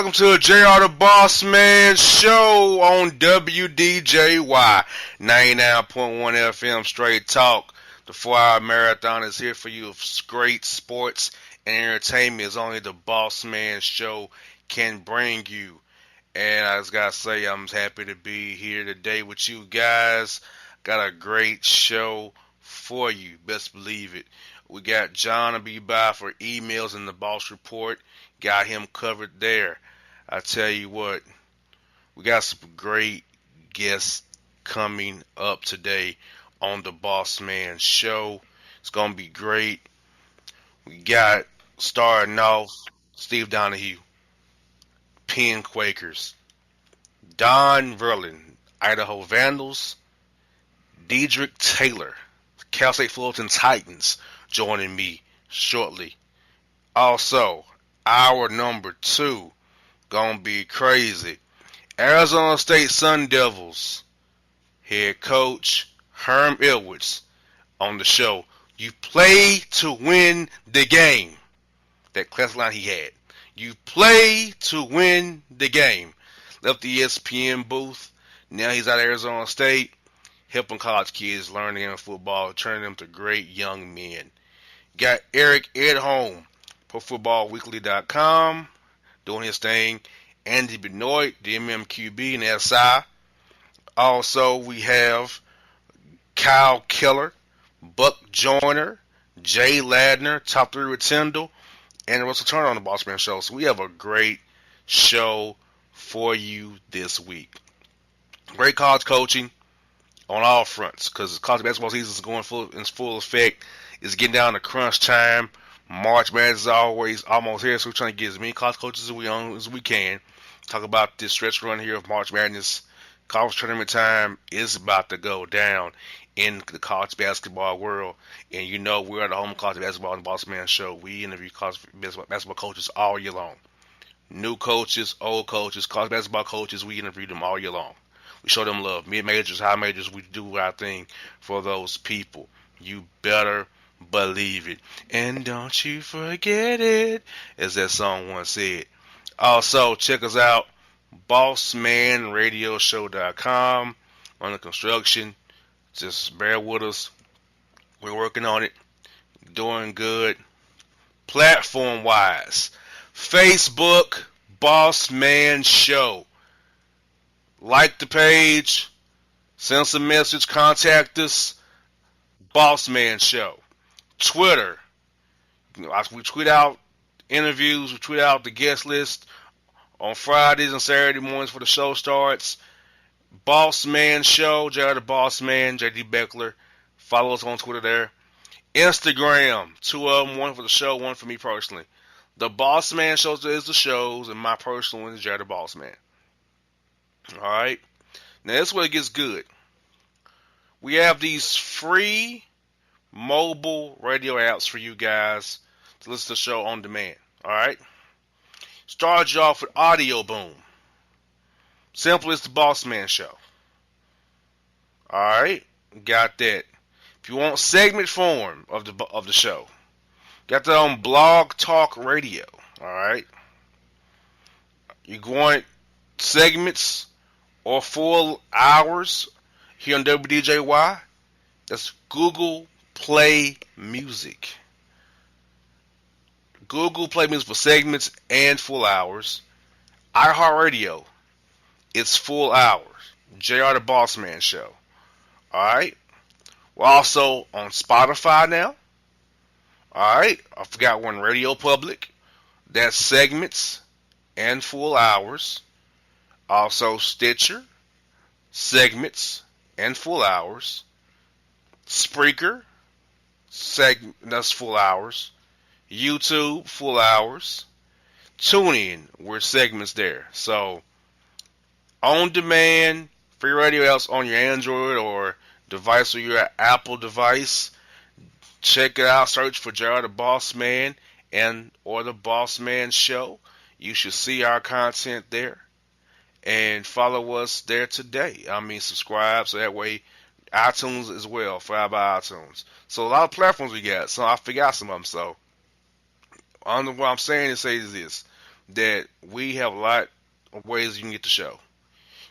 welcome to the JR the Bossman Show on WDJY 99.1 FM Straight Talk. The 4-hour marathon is here for you of great sports and entertainment as only the Bossman Show can bring you. And I just gotta say, I'm happy to be here today with you guys. Got a great show for you, best believe it. We got John to be by for emails and the Boss Report. Got him covered there. I tell you what, we got some great guests coming up today on the Bossman Show. It's going to be great. We got, starting off, Steve Donahue, Penn Quakers, Don Verlin, Idaho Vandals, Dedrique Taylor, Cal State Fullerton Titans, joining me shortly. Also, hour number 2, gonna be crazy. Arizona State Sun Devils head coach Herm Edwards on the show. You play to win the game. That class line he had. You play to win the game. Left the ESPN booth. Now he's at Arizona State, helping college kids learn the game of football, turning them to great young men. Got Eric Edholm, ProFootballWeekly.com, doing his thing. Andy Benoit, the MMQB and SI. Also, we have Kyle Keller, Buck Joyner, Jay Ladner, Top 3 with Tyndall, and Russell Turner on the Bossman Show. So we have a great show for you this week. Great college coaching on all fronts, because college basketball season is going in full effect. It's getting down to crunch time. March Madness is always almost here, so we're trying to get as many college coaches as we can. Talk about this stretch run here of March Madness. College tournament time is about to go down in the college basketball world. And you know we're at the home of college basketball on the Bossman Show. We interview college basketball coaches all year long. New coaches, old coaches, college basketball coaches, we interview them all year long. We show them love. Mid-majors, high majors, we do our thing for those people. You better believe it. And don't you forget it, as that song once said. Also, check us out, BossmanRadioshow.com, under construction. Just bear with us. We're working on it. Doing good. Platform-wise, Facebook, Bossman Show. Like the page, send us a message, contact us, Bossman Show. Twitter, we tweet out interviews, we tweet out the guest list on Fridays and Saturday mornings before the show starts. Bossman Show, JR the Bossman, JD Beckler. Follow us on Twitter there. Instagram, 2 of them, one for the show, one for me personally. The Bossman Show is the shows, and my personal one is JR the Bossman. Alright, now this is where it gets good. We have these free mobile radio apps for you guys to listen to the show on demand. Alright, start you off with Audio Boom. Simple as the Bossman Show. Alright, got that. If you want segment form of the show, got that on Blog Talk Radio. Alright, you want segments or full hours here on WDJY, that's Google Play Music. Google Play Music for segments and full hours. iHeartRadio, it's full hours. JR the Bossman Show. Alright. We're also on Spotify now. Alright. I forgot one, Radio Public. That's segments and full hours. Also Stitcher, segments and full hours. Spreaker, that's full hours. YouTube, full hours. TuneIn, we're segments there. So, on demand, free radio apps on your Android or device or your Apple device. Check it out. Search for JR the Bossman and or the Bossman Show. You should see our content there. And follow us there today. Subscribe so that way iTunes as well, followed by iTunes. So a lot of platforms we got. So I forgot some of them. So what I'm saying is this: that we have a lot of ways you can get the show.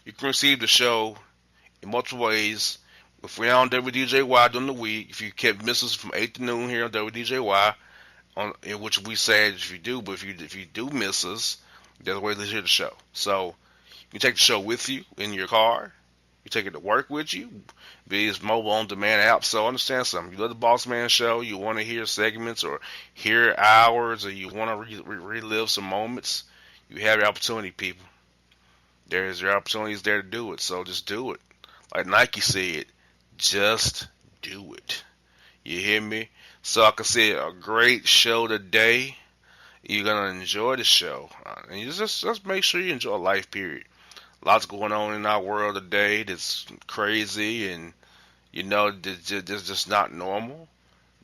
You can receive the show in multiple ways. If we're on WDJY during the week, if you kept missing us from 8 to noon here on WDJY, in which we said if you do, but if you do miss us, there's a way to hear the show. So you take the show with you in your car. You take it to work with you. Be it mobile on demand app. So understand something. You love the Bossman Show. You want to hear segments or hear hours, or you want to relive some moments. You have your opportunity, people. There's your opportunities there to do it. So just do it. Like Nike said, just do it. You hear me? So like I said, a great show today. You're gonna enjoy the show, and you just make sure you enjoy life. Period. Lots going on in our world today that's crazy, and just not normal.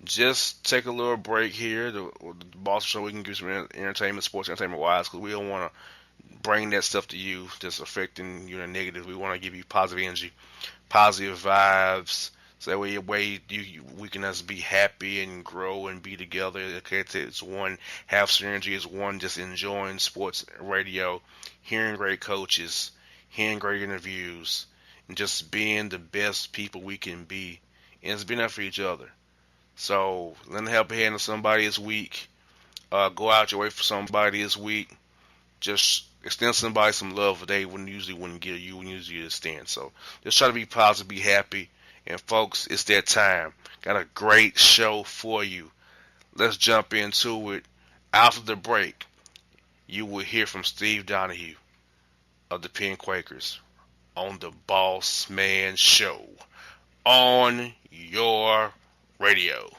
Just take a little break here. The Boss Show, we can give some entertainment, sports entertainment wise, because we don't want to bring that stuff to you that's affecting you in a negative. We want to give you positive energy, positive vibes, so that way we can just be happy and grow and be together. Okay, it's one half synergy, is one just enjoying sports radio, hearing great coaches, hearing great interviews, and just being the best people we can be, and it's being there for each other. So lend a helping hand to somebody this week. Go out your way for somebody this week. Just extend somebody some love they wouldn't give you when usually extend. So just try to be positive, be happy. And folks, it's that time. Got a great show for you. Let's jump into it. After the break, you will hear from Steve Donahue of the Penn Quakers on the Bossman Show on your radio.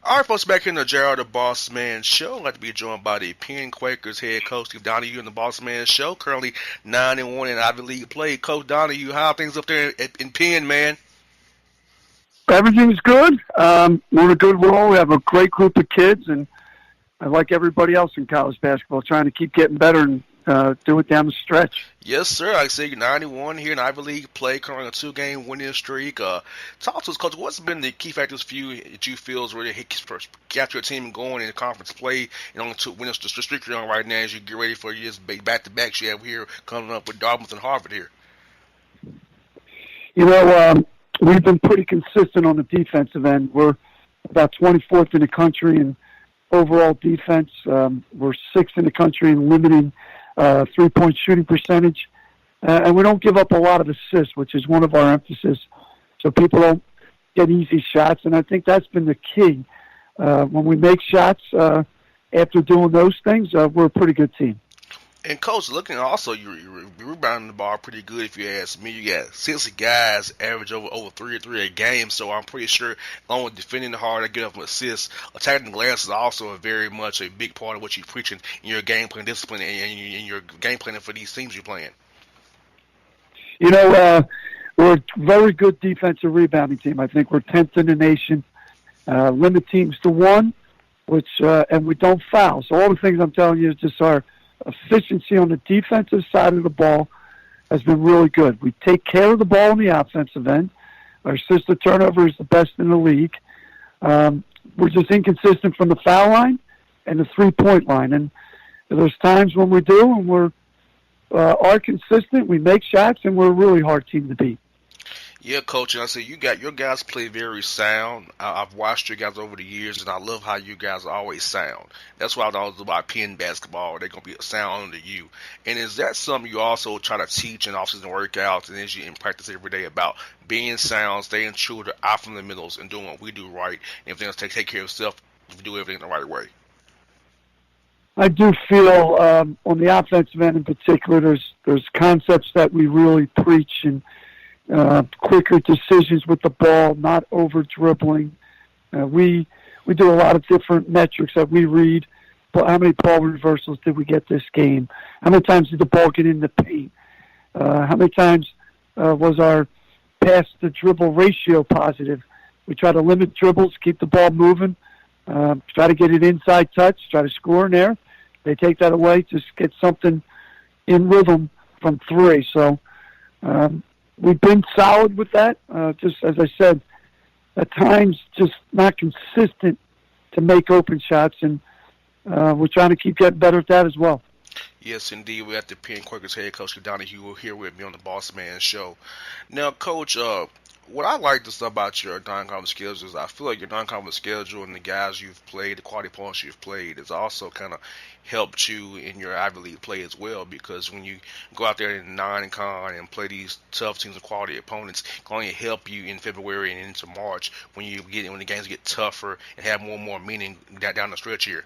All right, folks, back in the Gerald the Bossman Show. I'd like to be joined by the Penn Quakers head coach, Steve Donahue, in the Bossman Show. Currently 9-1 in Ivy League play. Coach Donahue, how are things up there in Penn, man? Everything's good. We're on a good roll. We have a great group of kids, and like everybody else in college basketball, trying to keep getting better and do it down the stretch. Yes, sir. Like I say, you're 91 here in Ivy League play, currently on a 2-game winning streak. Talk to us, Coach. What's been the key factors for you that you feel is really got your team going in conference play and on to win the streak you're on right now as you get ready for your back-to-backs you have here coming up with Dartmouth and Harvard here? We've been pretty consistent on the defensive end. We're about 24th in the country in overall defense. We're 6th in the country in limiting three-point shooting percentage. And we don't give up a lot of assists, which is one of our emphasis, so people don't get easy shots. And I think that's been the key. When we make shots after doing those things, we're a pretty good team. And, Coach, looking also, you're rebounding the ball pretty good if you ask me. You got 60 guys average over 3 a game, so I'm pretty sure along with defending the hard, get up with assists, attacking the glass is also very much a big part of what you're preaching in your game plan discipline and in your game planning for these teams you're playing. We're a very good defensive rebounding team. I think we're 10th in the nation. Limit teams to 1, and we don't foul. So all the things I'm telling you is just our efficiency on the defensive side of the ball has been really good. We take care of the ball on the offensive end. Our assist to turnover is the best in the league. We're just inconsistent from the foul line and the three-point line. And there's times when we do, and we're are consistent. We make shots, and we're a really hard team to beat. Yeah, Coach, and I say your guys play very sound. I've watched your guys over the years, and I love how you guys are always sound. That's why I was always about Penn basketball. They're going to be sound under you. And is that something you also try to teach in off-season workouts and as you in practice every day about being sound, staying true to our fundamentals, and doing what we do right, and everything else take care of yourself if you do everything the right way? I do feel on the offensive end in particular, there's concepts that we really preach, and quicker decisions with the ball, not over dribbling. We do a lot of different metrics that we read how many ball reversals did we get this game? How many times did the ball get in the paint? How many times was our pass to dribble ratio positive? We try to limit dribbles, keep the ball moving, try to get it inside touch, try to score in there. They take that away, just get something in rhythm from three. So we've been solid with that. Just as I said, at times just not consistent to make open shots, and we're trying to keep getting better at that as well. Yes, indeed. We're at the Penn Quakers head coach Donahue here with me on the Bossman Show. Now, Coach, what I like to stuff about your non-conference schedule is I feel like your non-conference schedule and the guys you've played, the quality opponents you've played, has also kind of helped you in your Ivy League play as well, because when you go out there in non-con and play these tough teams and quality opponents, it can only help you in February and into March when the games get tougher and have more and more meaning down the stretch here.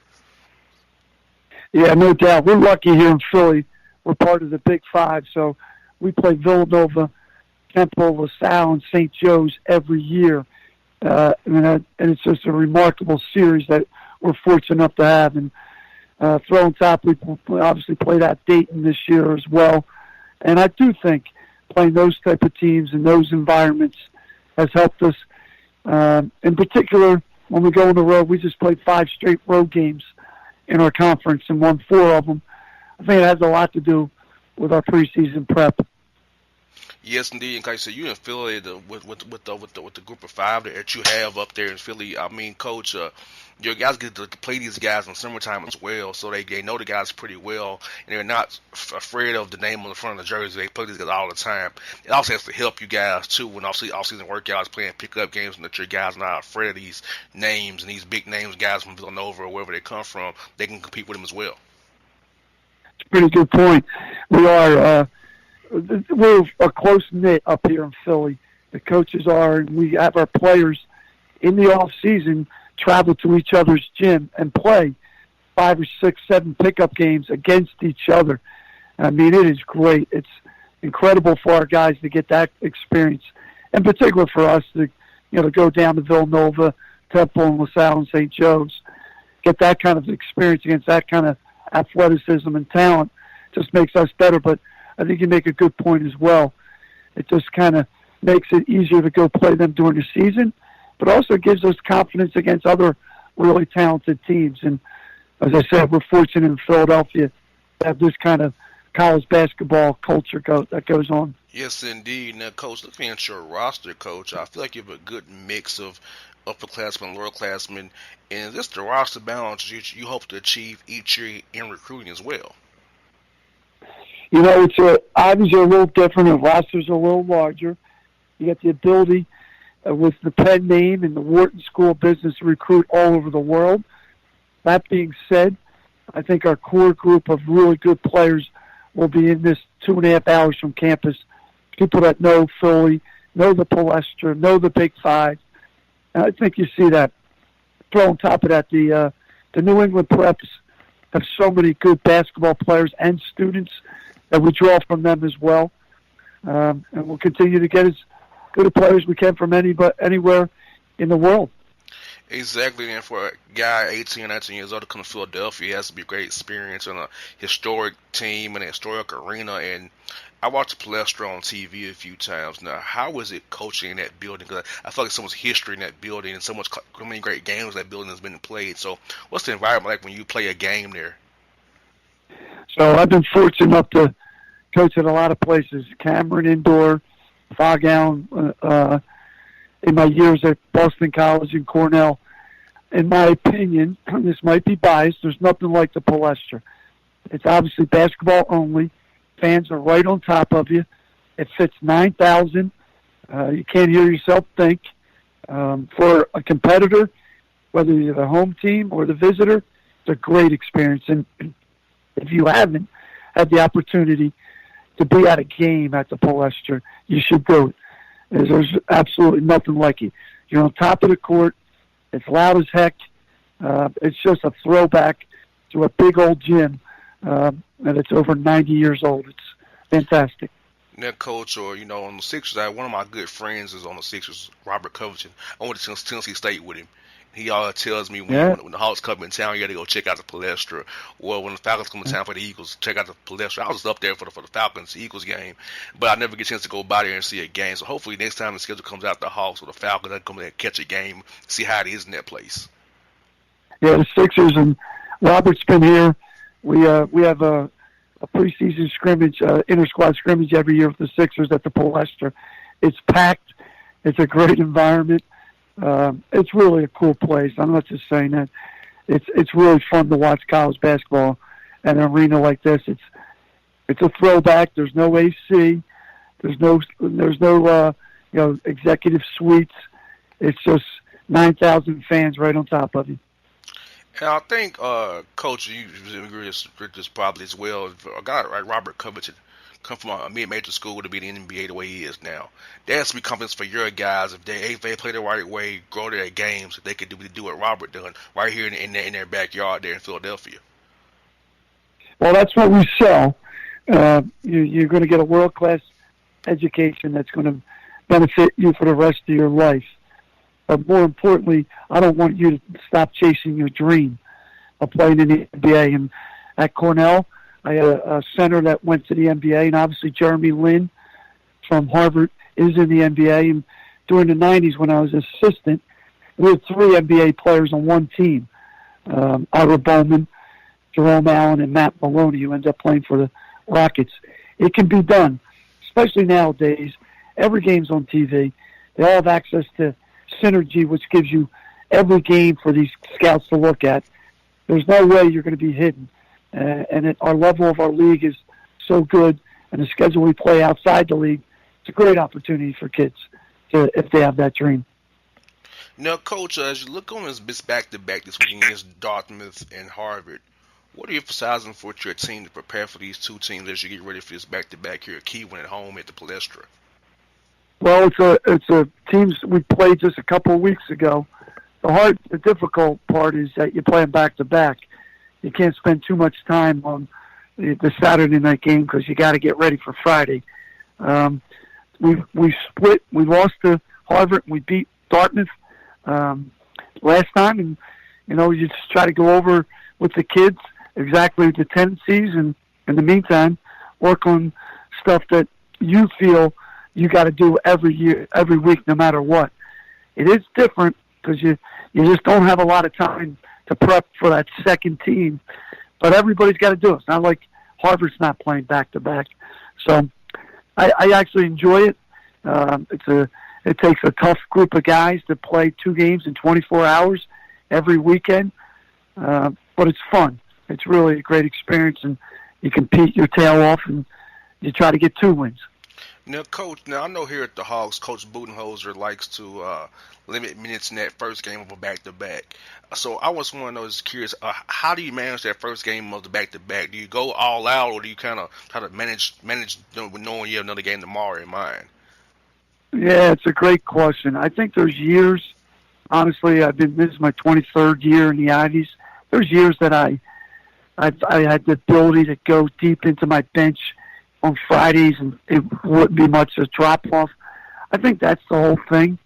Yeah, no doubt. We're lucky here in Philly. We're part of the Big Five, so we play Villanova, Temple, LaSalle, and St. Joe's every year. And it's just a remarkable series that we're fortunate enough to have. And throw on top, we obviously played at Dayton this year as well. And I do think playing those type of teams in those environments has helped us. In particular, when we go on the road, we just played 5 straight road games in our conference and won 4 of them. I think it has a lot to do with our preseason prep. Yes, indeed. And like I said, you in Philly with the group of 5 that you have up there in Philly. I mean, Coach, your guys get to play these guys in summertime as well, so they know the guys pretty well, and they're not afraid of the name on the front of the jersey. They play these guys all the time. It also has to help you guys too when off-season workouts, playing pickup games, and that your guys are not afraid of these names and these big names, guys from Villanova or wherever they come from. They can compete with them as well. It's a pretty good point. We're a close-knit up here in Philly. The coaches are, and we have our players in the off-season travel to each other's gym and play 5 or 6, 7 pickup games against each other. I mean, it is great. It's incredible for our guys to get that experience, in particular for us to go down to Villanova, Temple, and LaSalle, and St. Joe's, get that kind of experience against that kind of athleticism and talent. Just makes us better. But I think you make a good point as well. It just kind of makes it easier to go play them during the season, but also gives us confidence against other really talented teams. And as I said, we're fortunate in Philadelphia to have this kind of college basketball culture that goes on. Yes, indeed. Now, Coach, looking at your roster, Coach, I feel like you have a good mix of upperclassmen, lowerclassmen, and is this the roster balance you hope to achieve each year in recruiting as well? It's obviously a little different. The rosters are a little larger. You got the ability with the Penn name and the Wharton School of Business to recruit all over the world. That being said, I think our core group of really good players will be in this 2.5 hours from campus. People that know Philly, know the Palestra, know the Big Five. And I think you see that. Throw on top of that, the New England preps have so many good basketball players and students that we draw from them as well. And we'll continue to get as good a players we can from anywhere in the world. Exactly, and for a guy 18, 19 years old to come to Philadelphia, it has to be a great experience in a historic team and a historic arena. And I watched Palestra on TV a few times. Now, how is it coaching in that building? Because I feel like so much history in that building and so many great games that building has been played. So what's the environment like when you play a game there? So I've been fortunate enough to coach at a lot of places, Cameron Indoor, Fog Allen, in my years at Boston College and Cornell. In my opinion, this might be biased, there's nothing like the Palestra. It's obviously basketball only. Fans are right on top of you. It fits 9,000. You can't hear yourself think. For a competitor, whether you're the home team or the visitor, it's a great experience. And if you haven't had the opportunity to be at a game at the Palestra, you should do it. There's absolutely nothing like it. You're on top of the court. It's loud as heck. It's just a throwback to a big old gym, and it's over 90 years old. It's fantastic. Now, Coach, or on the Sixers, one of my good friends is on the Sixers, Robert Covington. I went to Tennessee State with him, He always tells me when the Hawks come in town, you got to go check out the Palestra. Or when the Falcons come in town for the Eagles, check out the Palestra. I was up there for the Falcons-Eagles game, but I never get a chance to go by there and see a game. So hopefully next time the schedule comes out, the Hawks or the Falcons, I come there and catch a game, see how it is in that place. Yeah, the Sixers and Robert's been here. We have a preseason scrimmage, inter-squad scrimmage every year with the Sixers at the Palestra. It's packed. It's a great environment. It's really a cool place. I'm not just saying that. It's really fun to watch college basketball at an arena like this. It's a throwback. There's no AC. There's no executive suites. It's just 9,000 fans right on top of you. And I think, Coach, you agree with this probably as well. A guy like Robert Covington come from a mid-major school to be in the NBA the way he is now. There has to be confidence for your guys if they play the right way, grow their games, if they could do what Robert done right here in their backyard there in Philadelphia. Well, that's what we sell. You're going to get a world-class education that's going to benefit you for the rest of your life. But more importantly, I don't want you to stop chasing your dream of playing in the NBA. And at Cornell, I had a center that went to the NBA, and obviously Jeremy Lin from Harvard is in the NBA. And during the 90s when I was assistant, we had 3 NBA players on one team, Ira Bowman, Jerome Allen, and Matt Maloney, who ended up playing for the Rockets. It can be done, especially nowadays. Every game's on TV. They all have access to Synergy, which gives you every game for these scouts to look at. There's no way you're going to be hidden. Our level of our league is so good, and the schedule we play outside the league, it's a great opportunity for kids if they have that dream. Now, Coach, as you look on this back-to-back this weekend against Dartmouth and Harvard, what are you emphasizing for your team to prepare for these two teams as you get ready for this back-to-back here at Keywood at home at the Palestra? Well, it's a teams we played just a couple of weeks ago. The difficult part is that you play them back-to-back. You can't spend too much time on the Saturday night game because you got to get ready for Friday. We split. We lost to Harvard. And we beat Dartmouth last time, and you just try to go over with the kids exactly the tendencies, and in the meantime, work on stuff that you feel you got to do every week, no matter what. It is different because you just don't have a lot of time to prep for that second team, but everybody's got to do it. It's not like Harvard's not playing back-to-back. So I actually enjoy it. It takes a tough group of guys to play 2 games in 24 hours every weekend, but it's fun. It's really a great experience, and you compete your tail off, and you try to get 2 wins. Now, Coach, I know here at the Hawks, Coach Budenholzer likes to limit minutes in that first game of a back-to-back. So I was curious, how do you manage that first game of the back-to-back? Do you go all out, or do you kind of try to manage knowing you have another game tomorrow in mind? Yeah, it's a great question. I think there's years, honestly, this is my 23rd year in the Ivies. There's years that I had the ability to go deep into my bench on Fridays, and it wouldn't be much a drop-off. I think that's the whole thing.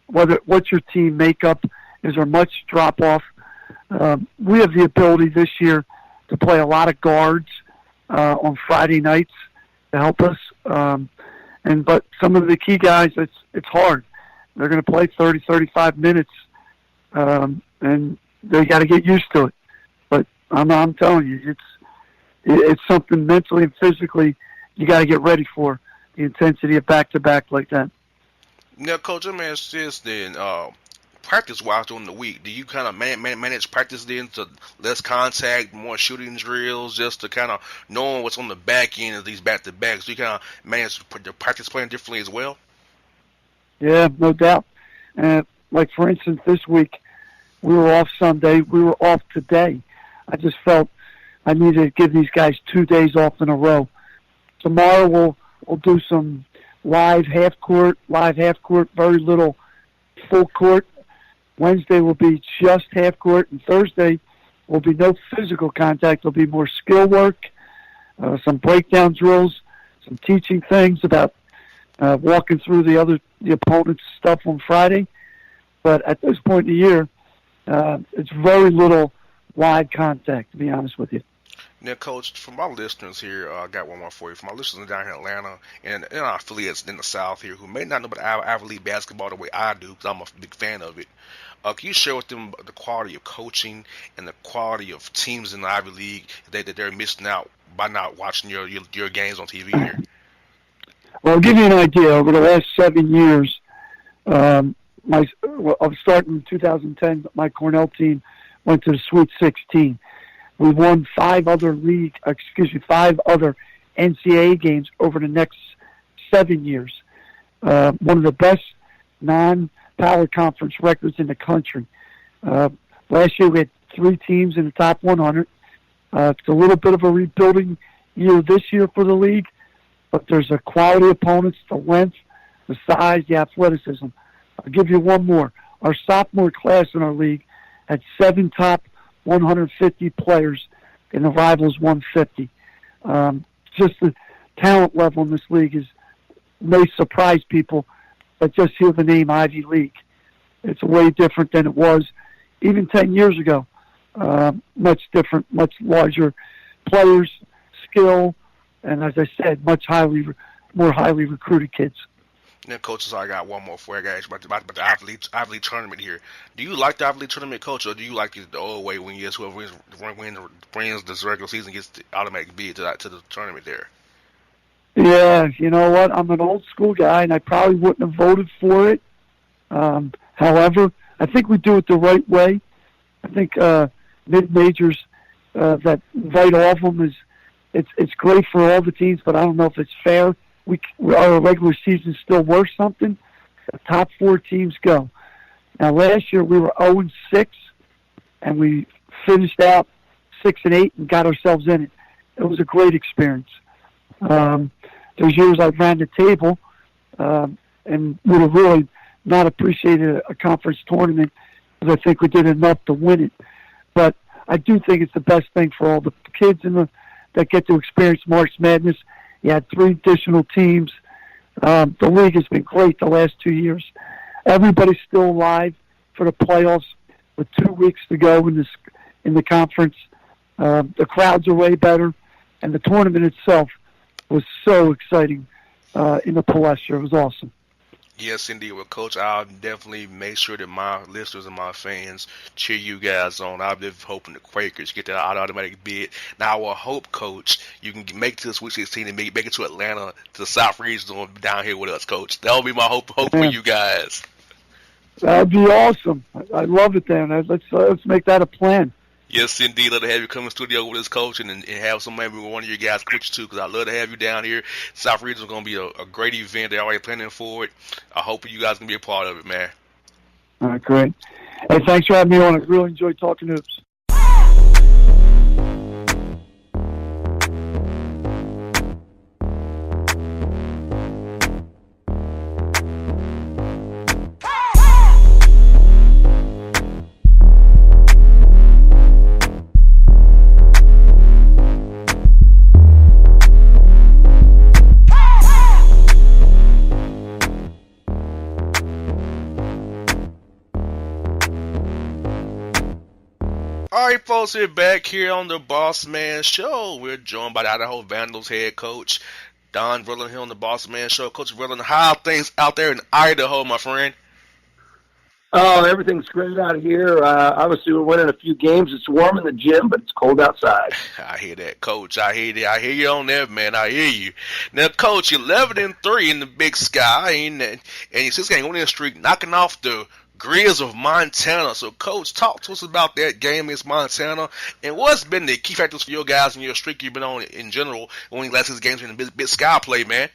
What's your team makeup? Is there much drop-off? We have the ability this year to play a lot of guards on Friday nights to help us. But some of the key guys, it's hard. They're going to play 30, 35 minutes, and they got to get used to it. But I'm telling you, it's something mentally and physically you got to get ready for, the intensity of back-to-back like that. Now, Coach, let me ask this then. Practice-wise during the week, do you kind of manage practice then to less contact, more shooting drills, just to kind of knowing what's on the back end of these back-to-backs? Do you kind of manage the practice playing differently as well? Yeah, no doubt. Like, for instance, this week, we were off Sunday. We were off today. I just felt I needed to give these guys 2 days off in a row. Tomorrow we'll do some live half court, very little full court. Wednesday will be just half court, and Thursday will be no physical contact. There'll be more skill work, some breakdown drills, some teaching things about walking through the opponent's stuff on Friday. But at this point in the year, It's very little wide contact, to be honest with you. Now, Coach, for my listeners here, I got one more for you. For my listeners down here in Atlanta and our affiliates in the South here who may not know about Ivy League basketball the way I do, because I'm a big fan of it, can you share with them the quality of coaching and the quality of teams in the Ivy League that they're missing out by not watching your games on TV here? Well, I'll give you an idea. Over the last 7 years, I'm starting in 2010. My Cornell team went to the Sweet 16. We won 5 other NCAA games over the next 7 years. One of the best non-power conference records in the country. Last year we had 3 teams in the top 100. It's a little bit of a rebuilding year this year for the league, but there's a quality opponents, the length, the size, the athleticism. I'll give you one more. Our sophomore class in our league had 7 top 150 players, and the rivals 150. Just the talent level in this league may surprise people that just hear the name Ivy League. It's way different than it was even 10 years ago. Much different, much larger players, skill, and as I said, more highly recruited kids. Now, Coach, I got one more for you guys about the Ivy League tournament here. Do you like the Ivy League tournament, Coach, or do you like it the old way when whoever wins this regular season gets the automatic bid to the tournament there? Yeah, you know what? I'm an old school guy, and I probably wouldn't have voted for it. However, I think we do it the right way. I think mid-majors that invite all of them it's great for all the teams, but I don't know if it's fair. Our regular season's still worth something. The top 4 teams go. Now, last year we were 0-6, and we finished out 6-8 and got ourselves in it. It was a great experience. There's years I ran the table and would have really not appreciated a conference tournament because I think we did enough to win it. But I do think it's the best thing for all the kids that get to experience March Madness. You had 3 additional teams. The league has been great the last 2 years. Everybody's still alive for the playoffs with 2 weeks to go in the conference. The crowds are way better, and the tournament itself was so exciting in the Palestra. It was awesome. Yes, indeed. Well, Coach, I'll definitely make sure that my listeners and my fans cheer you guys on. I've been hoping the Quakers get that automatic bid. Now, I will hope, Coach, you can make it to the Sweet 16 and make it to Atlanta, to the South region down here with us, Coach. That will be my hope for you guys. That'd be awesome. I love it, Dan. Let's make that a plan. Yes, indeed. Love to have you come in the studio with us, Coach, and have maybe one of your guys coach too, because I'd love to have you down here. South Region is going to be a great event. They're already planning for it. I hope you guys can be a part of it, man. All right, great. Hey, thanks for having me on. I really enjoyed talking hoops. All right, folks, we're back here on the Bossman Show. We're joined by the Idaho Vandals head coach, Don Verlin, here on the Bossman Show. Coach Verlin, how are things out there in Idaho, my friend? Oh, everything's great out here. Obviously, we're winning a few games. It's warm in the gym, but it's cold outside. I hear that, Coach. I hear that. I hear you on that, man. I hear you. Now, Coach, 11-3 in the Big Sky, and your 6-game winning streak, knocking off the Grizz of Montana. So, Coach, talk to us about that game against Montana, and what's been the key factors for your guys and your streak you've been on in general, winning last 6 games in the Big Sky play, man?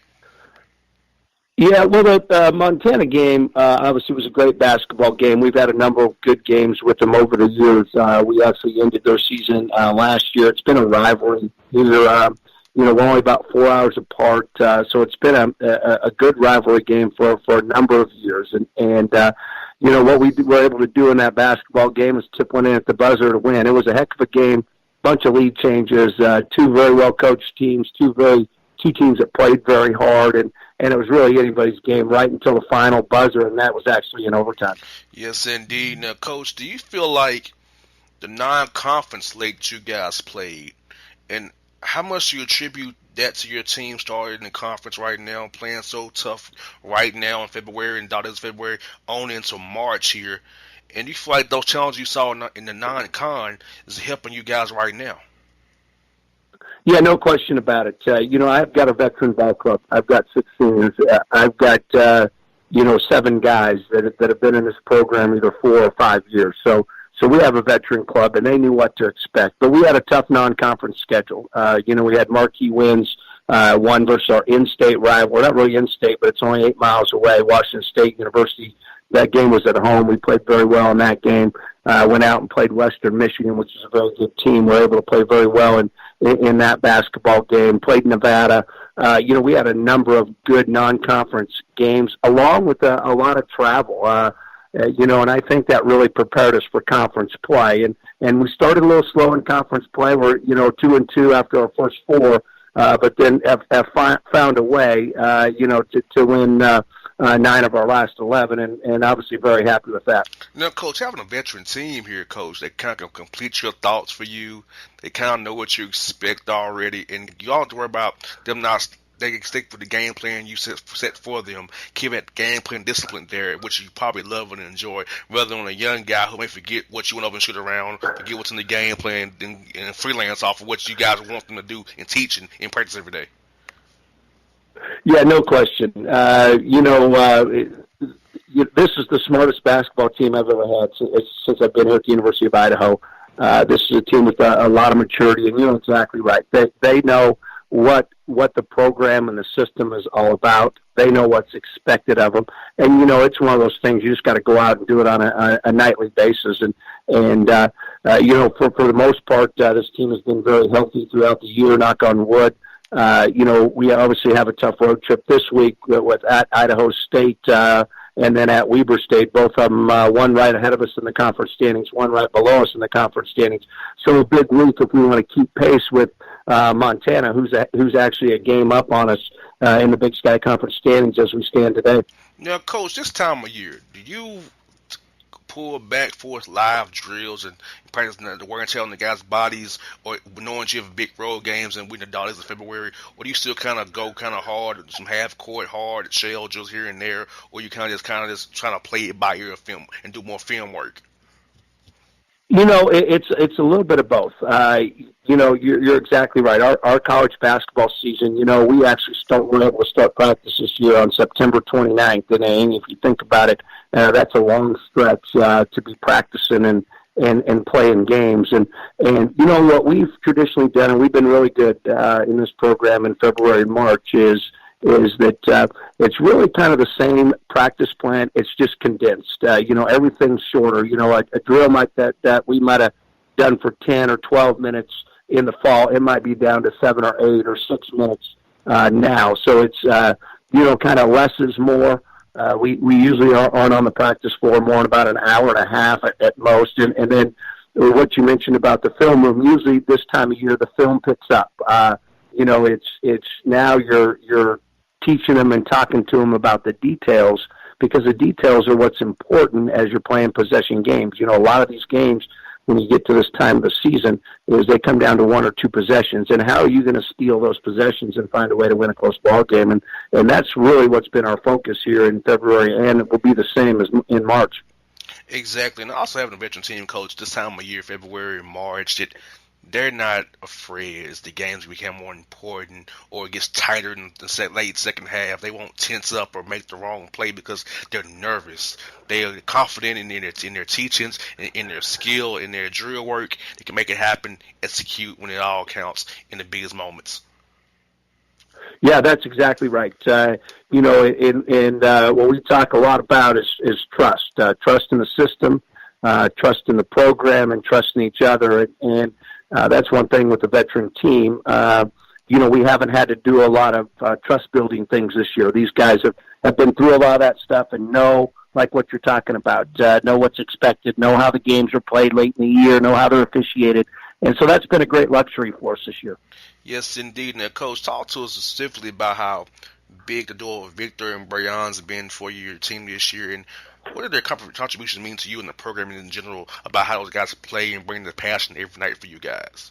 Yeah, well, the Montana game obviously was a great basketball game. We've had a number of good games with them over the years. We actually ended their season last year. It's been a rivalry. We're only about 4 hours apart, so it's been a good rivalry game for a number of years. And what we were able to do in that basketball game is tip one in at the buzzer to win. It was a heck of a game, bunch of lead changes, 2 very well-coached teams, two two teams that played very hard, and it was really anybody's game right until the final buzzer, and that was actually in overtime. Yes, indeed. Now, Coach, do you feel like the non-conference slate you guys played, and how much do you attribute that to your team starting in the conference right now, playing so tough right now in February and this February on into March here, and you feel like those challenges you saw in the non-con is helping you guys right now? Yeah, no question about it. I've got a veteran ball club. I've got 6 seniors. I've got 7 guys that have been in this program either 4 or 5 years. So we have a veteran club, and they knew what to expect. But we had a tough non-conference schedule. We had marquee wins, one versus our in-state rival. We're not really in-state, but it's only 8 miles away, Washington State University. That game was at home. We played very well in that game. Went out and played Western Michigan, which is a very good team. We were able to play very well in that basketball game. Played Nevada. We had a number of good non-conference games, along with a lot of travel. And I think that really prepared us for conference play. And we started a little slow in conference play. We're 2-2 after our first 4, but then have found a way, to win 9 of our last 11, and obviously very happy with that. Now, Coach, having a veteran team here, Coach, they kind of complete your thoughts for you. They kind of know what you expect already, and you don't have to worry about them not. They can stick with the game plan you set for them, keep that game plan discipline there, which you probably love and enjoy, rather than a young guy who may forget what you went over and shoot around, forget what's in the game plan, and freelance off of what you guys want them to do and teach and in practice every day. Yeah, no question. This is the smartest basketball team I've ever had since I've been here at the University of Idaho. This is a team with a lot of maturity, and you're exactly right. They know what the program and the system is all about. They know what's expected of them, and it's one of those things you just got to go out and do it on a nightly basis. And for the most part, this team has been very healthy throughout the year. Knock on wood. We obviously have a tough road trip this week with at Idaho State and then at Weber State, both of them one right ahead of us in the conference standings, one right below us in the conference standings. So a big week if we want to keep pace with Montana, who's actually a game up on us in the Big Sky Conference standings as we stand today. Now, Coach, this time of year, do you pull back forth live drills and practice the wear and tear on the guys' bodies, or knowing you have big road games and we the Dodgers in February, or do you still kind of go kind of hard, some half court hard shell drills here and there, or you kind of just trying to play it by ear film and do more film work? It's a little bit of both. You're exactly right. Our college basketball season, we actually we're able to start practice this year on September 29th. And if you think about it, that's a long stretch to be practicing and playing games. And what we've traditionally done, and we've been really good in this program in February and March, is that it's really kind of the same practice plan. It's just condensed. Everything's shorter. A drill like that we might have done for 10 or 12 minutes in the fall, it might be down to 7 or 8 or 6 minutes now. So it's, kind of less is more. We usually aren't on the practice floor more than about an hour and a half at most. And then what you mentioned about the film room, usually this time of year the film picks up. It's now you're teaching them and talking to them about the details, because the details are what's important as you're playing possession games. A lot of these games, when you get to this time of the season, is they come down to 1 or 2 possessions, and how are you going to steal those possessions and find a way to win a close ball game? And that's really what's been our focus here in February, and it will be the same as in March. Exactly, and also having a veteran team coach this time of year, February and March, that they're not afraid as the games become more important or it gets tighter in the late second half. They won't tense up or make the wrong play because they're nervous. They are confident in their teachings, in their skill, in their drill work. They can make it happen, execute when it all counts in the biggest moments. Yeah, that's exactly right. What we talk a lot about is trust. Trust in the system, trust in the program, and trust in each other. And that's one thing with the veteran team. We haven't had to do a lot of trust-building things this year. These guys have been through a lot of that stuff and know, like what you're talking about, know what's expected, know how the games are played late in the year, know how they're officiated. And so that's been a great luxury for us this year. Yes, indeed. Now, Coach, talk to us specifically about how big the duo of Victor and Brion's been for your team this year, and what did their contributions mean to you and the program in general about how those guys play and bring the passion every night for you guys?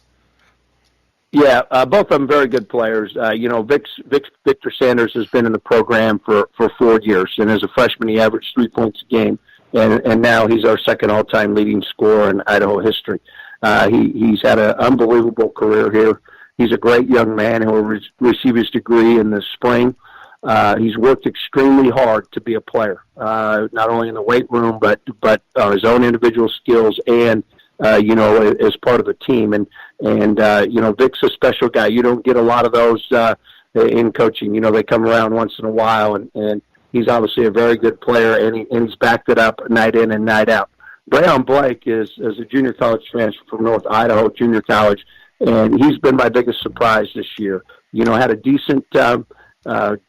Yeah, both of them very good players. Victor Sanders has been in the program for 4 years, and as a freshman, he averaged 3 points a game, and now he's our second all-time leading scorer in Idaho history. He's had an unbelievable career here. He's a great young man who will receive his degree in the spring. He's worked extremely hard to be a player, not only in the weight room, but his own individual skills and as part of the team. And Vic's a special guy. You don't get a lot of those in coaching. They come around once in a while, and he's obviously a very good player, and he's backed it up night in and night out. Brion Blake is a junior college transfer from North Idaho Junior College, and he's been my biggest surprise this year. Had a decent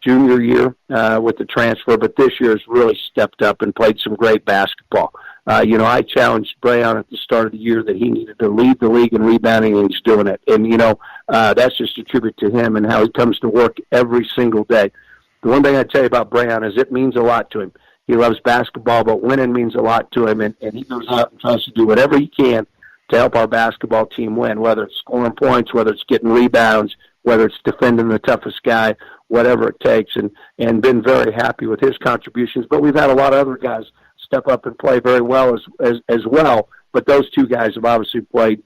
junior year with the transfer, but this year has really stepped up and played some great basketball. I challenged Brion at the start of the year that he needed to lead the league in rebounding, and he's doing it. And, that's just a tribute to him and how he comes to work every single day. The one thing I tell you about Brion is it means a lot to him. He loves basketball, but winning means a lot to him, and he goes out and tries to do whatever he can to help our basketball team win, whether it's scoring points, whether it's getting rebounds, whether it's defending the toughest guy, whatever it takes, and been very happy with his contributions. But we've had a lot of other guys step up and play very well as well, but those two guys have obviously played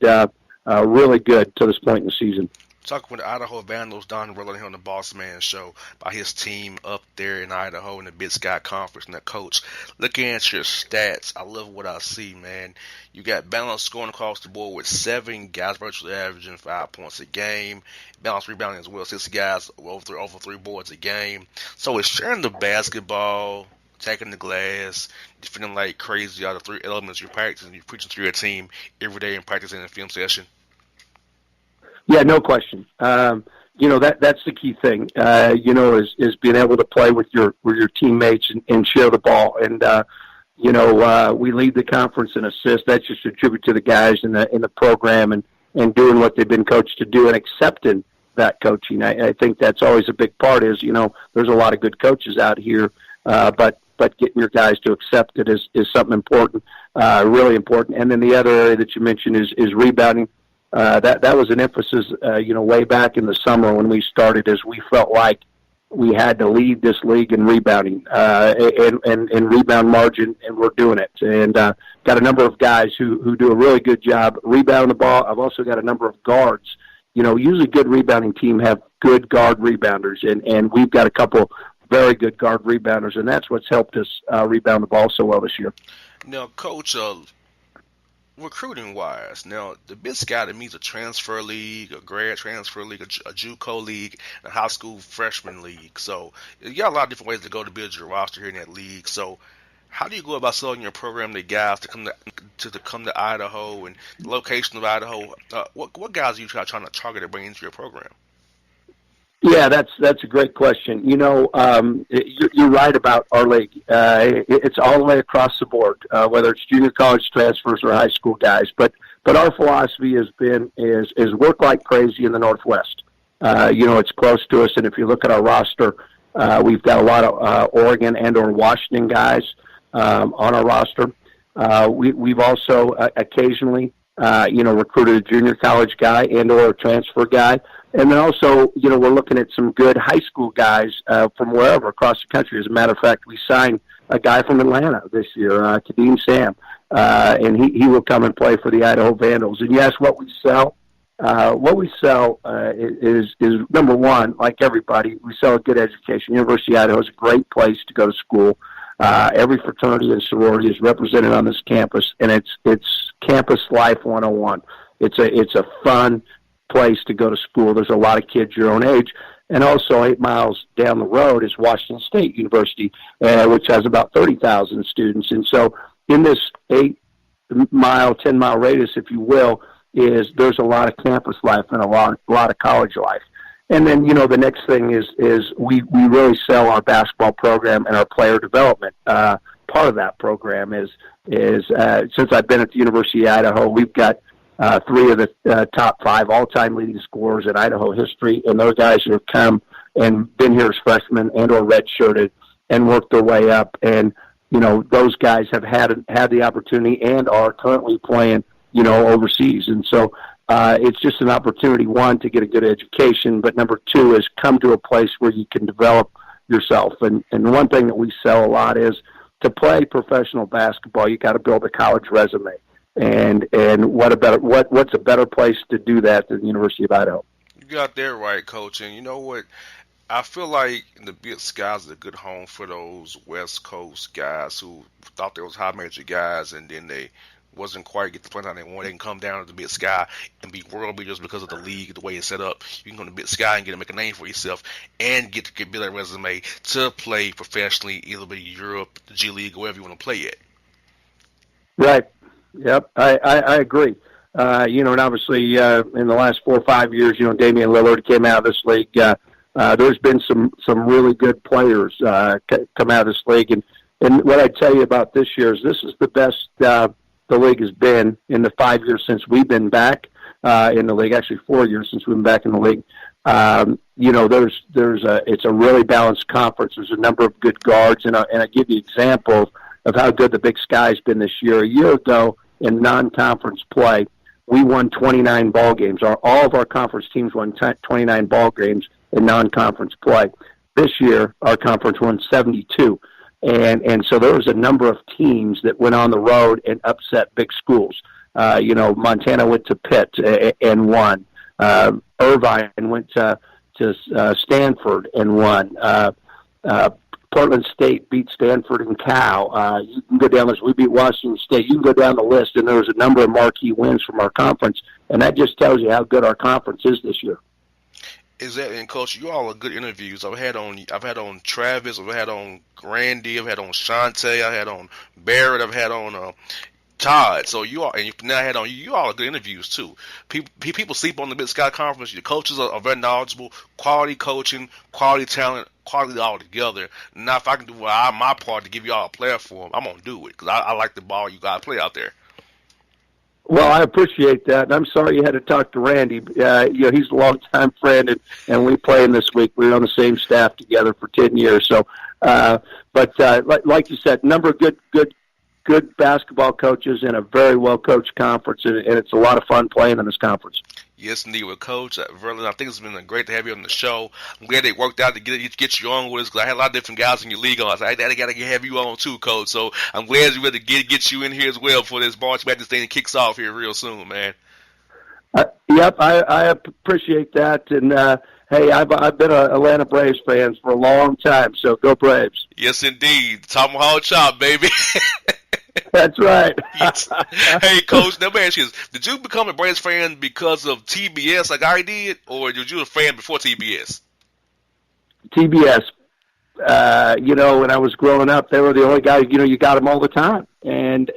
really good to this point in the season. Talking with the Idaho Vandals, Donahue here on the Bossman Show about his team up there in Idaho in the Big Sky Conference. And Coach, looking at your stats, I love what I see, man. You got balance scoring across the board with 7 guys virtually averaging 5 points a game. Balance rebounding as well, 6 guys over 3 boards a game. So it's sharing the basketball, attacking the glass, defending like crazy out of 3 elements you're practicing. You're preaching to your team every day and practicing in a film session. Yeah, no question. That's the key thing. Is being able to play with your teammates and share the ball. And we lead the conference in assists. That's just a tribute to the guys in the program and doing what they've been coached to do and accepting that coaching. I think that's always a big part. Is there's a lot of good coaches out here, but getting your guys to accept it is something important, really important. And then the other area that you mentioned is rebounding. That was an emphasis, way back in the summer when we started, as we felt like we had to lead this league in rebounding and rebound margin, and we're doing it. And got a number of guys who do a really good job rebounding the ball. I've also got a number of guards. Usually good rebounding team have good guard rebounders, and we've got a couple very good guard rebounders, and that's what's helped us rebound the ball so well this year. Now, Coach, recruiting wise, now the Big Sky to me is a transfer league, a grad transfer league, a JUCO league, and a high school freshman league. So you got a lot of different ways to go to build your roster here in that league. So how do you go about selling your program to guys to come to Idaho and the location of Idaho? What guys are you trying to target to bring into your program? Yeah, that's a great question. You're right about our league. It's all the way across the board, whether it's junior college transfers or high school guys. But our philosophy has been is work like crazy in the Northwest. It's close to us, and if you look at our roster, we've got a lot of Oregon and or Washington guys on our roster. We've also occasionally recruited a junior college guy and or a transfer guy. And then also, we're looking at some good high school guys from wherever across the country. As a matter of fact, we signed a guy from Atlanta this year, Kadeem Sam, and he will come and play for the Idaho Vandals. And yes, what we sell is number one, like everybody, we sell a good education. University of Idaho is a great place to go to school. Every fraternity and sorority is represented on this campus, and it's campus life 101. It's a fun place to go to school. There's a lot of kids your own age. And also 8 miles down the road is Washington State University, which has about 30,000 students. And so in this 8-mile, 10-mile radius, if you will, there's a lot of campus life and a lot of college life. And then, the next thing is we really sell our basketball program and our player development. Part of that program is since I've been at the University of Idaho, we've got three of the top 5 all-time leading scorers in Idaho history, and those guys who have come and been here as freshmen and or redshirted and worked their way up. And, those guys have had the opportunity and are currently playing, overseas. And so it's just an opportunity, one, to get a good education, but number 2 is come to a place where you can develop yourself. And one thing that we sell a lot is to play professional basketball, you got to build a college resume. And what's a better place to do that than the University of Idaho? You got that right, Coach. And you know what? I feel like the Big Sky's is a good home for those West Coast guys who thought they was high major guys, and then they wasn't quite get the point out they wanted. They can come down to the Big Sky and be world beaters because of the league, the way it's set up. You can go to the Big Sky and make a name for yourself and get to build a resume to play professionally, either be Europe, the G League, or wherever you want to play it. Right. Yep. I agree. And obviously in the last 4 or 5 years, Damian Lillard came out of this league. There's been some really good players come out of this league. And what I tell you about this year is this is the best the league has been in the 5 years since we've been back in the league. Actually, 4 years since we've been back in the league. It's a really balanced conference. There's a number of good guards, and I give you examples of how good the Big Sky's been this year. A year ago in non-conference play, we won 29 ball games. All of our conference teams won 29 ball games in non-conference play. This year, our conference won 72. And so there was a number of teams that went on the road and upset big schools. Montana went to Pitt and won. Irvine went to Stanford and won. Portland State beat Stanford and Cal. You can go down this. We beat Washington State. You can go down the list, and there was a number of marquee wins from our conference, and that just tells you how good our conference is this year. Exactly, and Coach, you all are good interviews. I've had on Travis, I've had on Grandy, I've had on Shante, I've had on Barrett, I've had on Todd. So you all, and you now had on you all are good interviews too. People sleep on the Big Sky Conference. Your coaches are very knowledgeable, quality coaching, quality talent, quality all together. Now, if I can do my part to give you all a platform, I'm gonna do it because I like the ball you guys play out there. Well, I appreciate that, and I'm sorry you had to talk to Randy. He's a longtime friend, and we play him this week. We were on the same staff together for 10 years. So, like you said, number of good basketball coaches in a very well-coached conference, and it's a lot of fun playing in this conference. Yes, indeed. With Coach Verlin, I think it's been great to have you on the show. I'm glad they worked out to get you on with us because I had a lot of different guys in your league on. So I got to have you on too, Coach. So I'm glad you were able to get you in here as well for this March Madness thing that kicks off here real soon, man. Yep, I appreciate that. And, hey, I've been an Atlanta Braves fan for a long time, so go Braves. Yes, indeed. Tomahawk chop, baby. That's right. Hey, Coach, let me ask you this. Did you become a Braves fan because of TBS like I did, or did you a fan before TBS? TBS. When I was growing up, they were the only guys, you got them all the time. And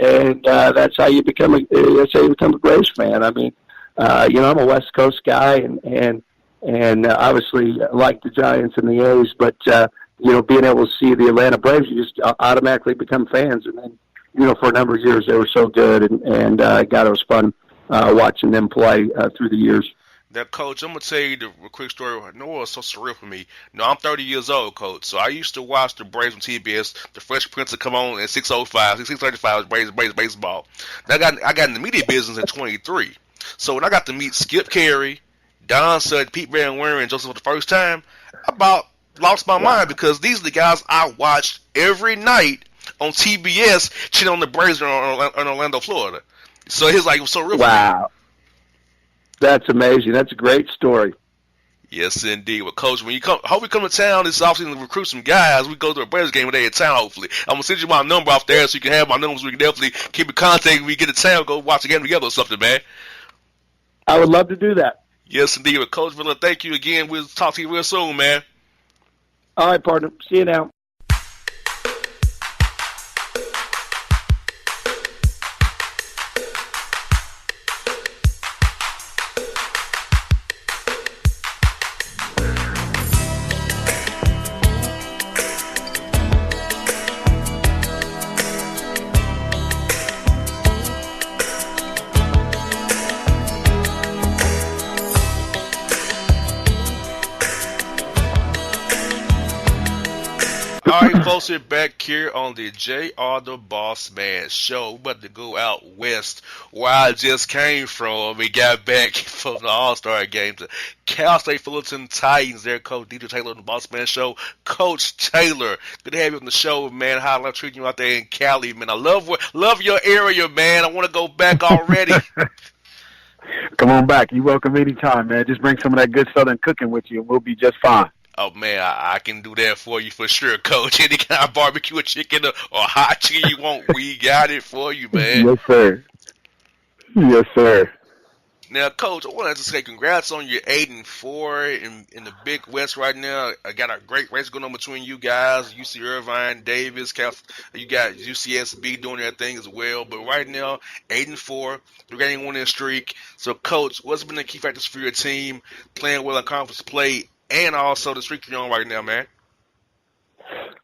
that's how you become a Braves fan. I mean, I'm a West Coast guy and obviously like the Giants and the A's, but, being able to see the Atlanta Braves, you just automatically become fans. And then, for a number of years, they were so good, and God, it was fun watching them play through the years. Now, Coach, I'm going to tell you the quick story. No, it's so surreal for me. No, I'm 30 years old, Coach, so I used to watch the Braves on TBS. The Fresh Prince would come on at 6:05, 6:35 Braves baseball. Now, I got in the media business at 23. So when I got to meet Skip Carey, Don Sutton, Pete Van Wieren, and Joseph for the first time, I about lost my mind because these are the guys I watched every night on TBS, cheating on the Braves in Orlando, Florida. So it was so real. Wow. That's amazing. That's a great story. Yes, indeed. Well, Coach, when you come, hope you come to town this offseason to recruit some guys. We go to a Braves game when they're in town, hopefully. I'm going to send you my number off there so you can have my numbers. We can definitely keep in contact when we get to town, go watch a game together or something, man. I would love to do that. Yes, indeed. Well, Coach Verlin, thank you again. We'll talk to you real soon, man. All right, partner. See you now. Bossy back here on the J.R. the Bossman Show. We're about to go out west where I just came from. We got back from the All-Star game to Cal State Fullerton Titans. There, Coach Dedrique Taylor on the Bossman Show. Coach Taylor, good to have you on the show, man. How I love treating you out there in Cali, man. I love your area, man. I want to go back already. Come on back. You're welcome anytime, man. Just bring some of that good Southern cooking with you, and we'll be just fine. Oh, man, I can do that for you for sure, Coach. Any kind of barbecue or chicken or hot chicken you want, we got it for you, man. Yes, sir. Yes, sir. Now, Coach, I wanted to say congrats on your 8-4 in the Big West right now. I got a great race going on between you guys, UC Irvine, Davis, you got UCSB doing their thing as well. But right now, 8-4, 3-game winning streak. So, Coach, what's been the key factors for your team playing well in conference play and also the streak you're on right now, man?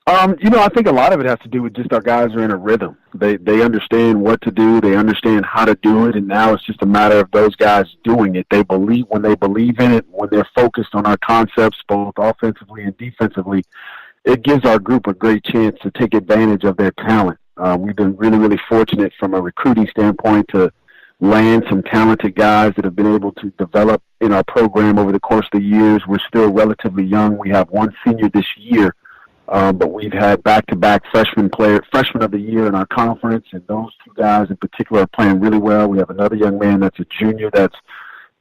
I think a lot of it has to do with just our guys are in a rhythm. They understand what to do. They understand how to do it. And now it's just a matter of those guys doing it. When they believe in it, when they're focused on our concepts, both offensively and defensively, it gives our group a great chance to take advantage of their talent. We've been really, really fortunate from a recruiting standpoint to land some talented guys that have been able to develop in our program over the course of the years. We're still relatively young. We have one senior this year. But we've had back-to-back freshman of the year in our conference, and those two guys in particular are playing really well. We have another young man that's a junior that's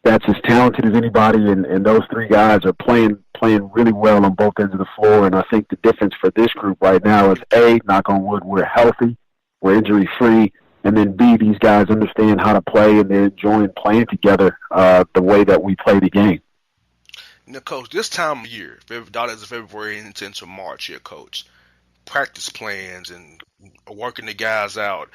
as talented as anybody, and those three guys are playing really well on both ends of the floor. And I think the difference for this group right now is A, knock on wood, we're healthy, we're injury-free, and then B, these guys understand how to play and they're enjoying playing together the way that we play the game. Now, Coach, this time of year, as of February into March here, Coach, practice plans and working the guys out.